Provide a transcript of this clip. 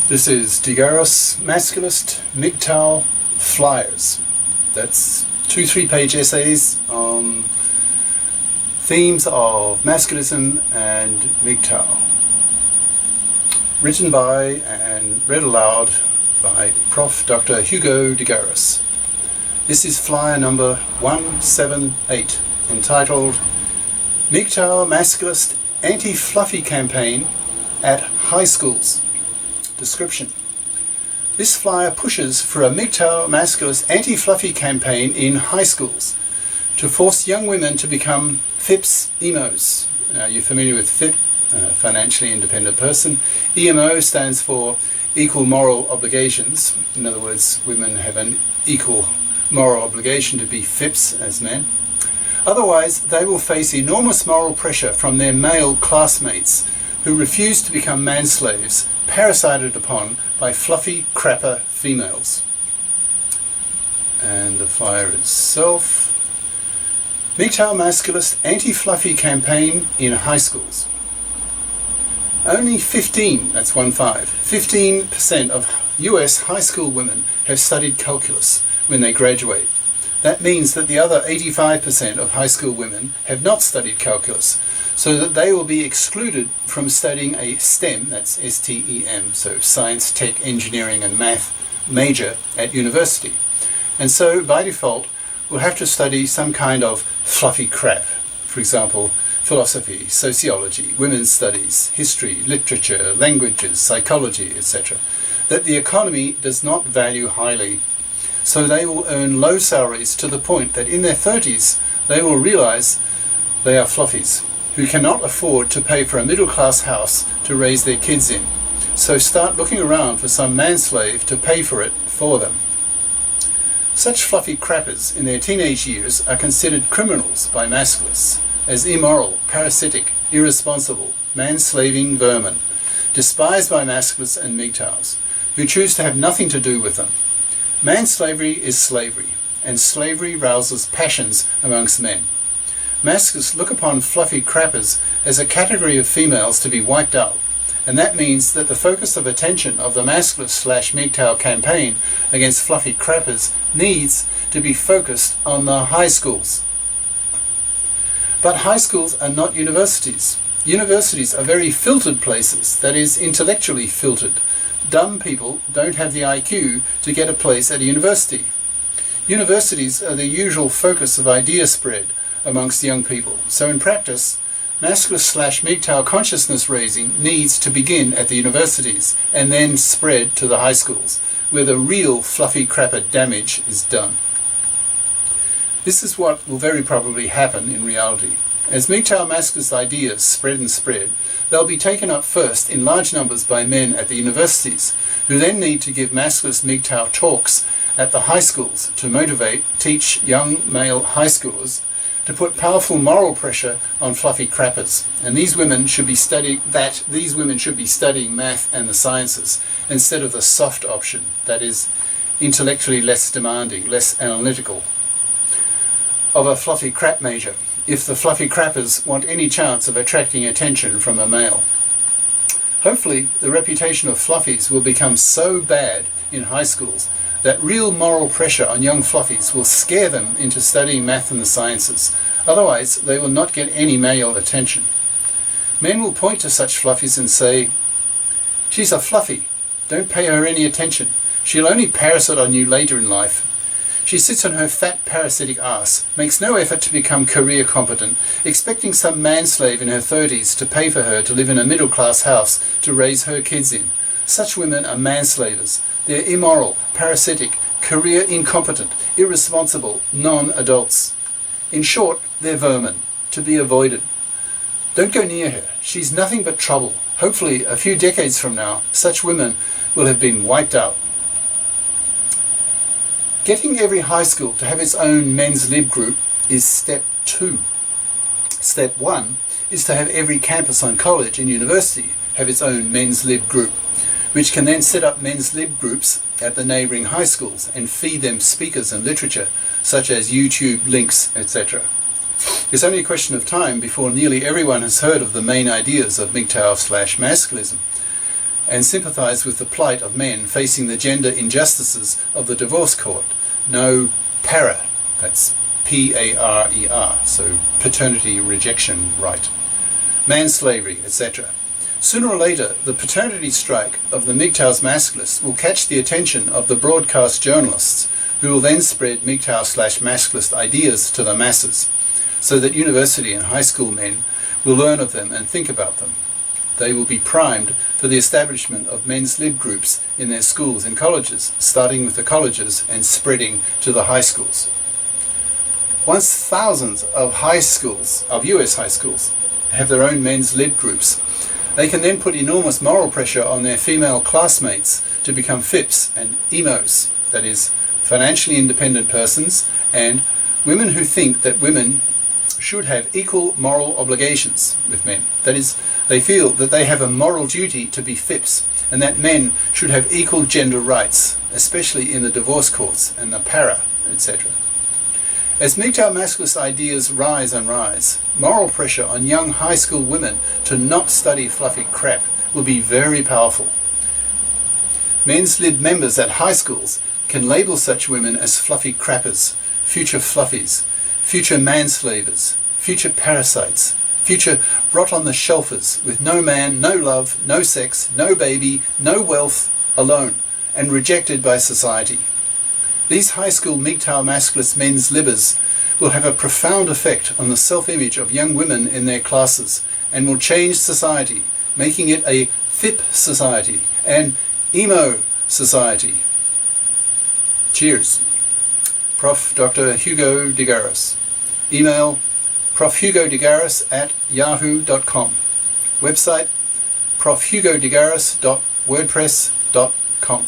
This is GARIS Masculist MGTOW flyers. That's 2 3-page essays on themes of masculism and MGTOW. Written by and read aloud by Prof. Dr. Hugo de Garis. This is flyer number 178, entitled MGTOW-Masculist Anti-Fluffie Campaign at High Schools. Description. This flyer pushes for a MGTOW-Masculist Anti-Fluffie campaign in high schools to force young women to become FIPs-EMOs. Now, you're familiar with FIP, financially independent person. EMO stands for equal moral obligations. In other words, women have an equal moral obligation to be FIPs as men. Otherwise, they will face enormous moral pressure from their male classmates who refuse to become man-slaves, parasited upon by fluffy crapper females. And the flyer itself. MGTOW-Masculist Anti-Fluffie Campaign in High Schools. Only 15% of US high school women have studied calculus when they graduate. That means that the other 85% of high school women have not studied calculus, so that they will be excluded from studying a STEM, that's S-T-E-M, so science, tech, engineering and math major at university. And so, by default, will have to study some kind of fluffy crap. For example, philosophy, sociology, women's studies, history, literature, languages, psychology, etc., that the economy does not value highly. So they will earn low salaries to the point that in their 30s they will realize they are fluffies who cannot afford to pay for a middle-class house to raise their kids in. So start looking around for some manslave to pay for it for them. Such fluffy crappers in their teenage years are considered criminals by masculists as immoral, parasitic, irresponsible, manslaving vermin, despised by masculists and MGTOWs, who choose to have nothing to do with them. Manslavery is slavery, and slavery rouses passions amongst men. Masculists look upon fluffy crappers as a category of females to be wiped out, and that means that the focus of attention of the masculist/MGTOW campaign against fluffy crappers needs to be focused on the high schools. But high schools are not universities. Universities are very filtered places, that is, intellectually filtered. Dumb people don't have the IQ to get a place at a university. Universities are the usual focus of idea spread amongst young people. So in practice, masculist/MGTOW consciousness raising needs to begin at the universities and then spread to the high schools, where the real fluffy crapper damage is done. This is what will very probably happen in reality. As MGTOW masculist ideas spread and spread, they'll be taken up first in large numbers by men at the universities, who then need to give masculist MGTOW talks at the high schools to motivate, teach young male high schoolers to put powerful moral pressure on fluffy crappers. And these women should be studying math and the sciences instead of the soft option, that is, intellectually less demanding, less analytical, of a fluffy crap major, if the fluffy crappers want any chance of attracting attention from a male. Hopefully, the reputation of fluffies will become so bad in high schools that real moral pressure on young fluffies will scare them into studying math and the sciences. Otherwise, they will not get any male attention. Men will point to such fluffies and say, "She's a fluffy. Don't pay her any attention. She'll only parasite on you later in life. She sits on her fat parasitic ass, makes no effort to become career competent, expecting some manslave in her 30s to pay for her to live in a middle-class house to raise her kids in. Such women are manslavers. They're immoral, parasitic, career incompetent, irresponsible, non-adults. In short, they're vermin, to be avoided. Don't go near her. She's nothing but trouble. Hopefully, a few decades from now, such women will have been wiped out." Getting every high school to have its own men's lib group is step 2. Step 1 is to have every campus on college and university have its own men's lib group, which can then set up men's lib groups at the neighbouring high schools and feed them speakers and literature, such as YouTube links, etc. It's only a question of time before nearly everyone has heard of the main ideas of MGTOW/masculism. and sympathise with the plight of men facing the gender injustices of the divorce court. No para, that's P-A-R-E-R, so paternity rejection right, manslavery, etc. Sooner or later, the paternity strike of the MGTOW-Masculists will catch the attention of the broadcast journalists, who will then spread MGTOW/Masculist ideas to the masses, so that university and high school men will learn of them and think about them. They will be primed for the establishment of men's lib groups in their schools and colleges, starting with the colleges and spreading to the high schools. Once thousands of US high schools, have their own men's lib groups, they can then put enormous moral pressure on their female classmates to become FIPs and EMOs, that is, financially independent persons, and women who think that women should have equal moral obligations with men. That is, they feel that they have a moral duty to be FIPs, and that men should have equal gender rights, especially in the divorce courts and the para, etc. As MGTOW-Masculist ideas rise and rise, moral pressure on young high school women to not study fluffy crap will be very powerful. Men's lib members at high schools can label such women as fluffy crappers, future fluffies, future manslavers, future parasites, future rot-on-the-shelfers with no man, no love, no sex, no baby, no wealth, alone, and rejected by society. These high school MGTOW-Masculist men's libbers will have a profound effect on the self-image of young women in their classes and will change society, making it a FIP society, an emo society. Cheers. Prof. Dr. Hugo de Garis. Email profhugodegaris@yahoo.com. Website profhugodegaris.wordpress.com.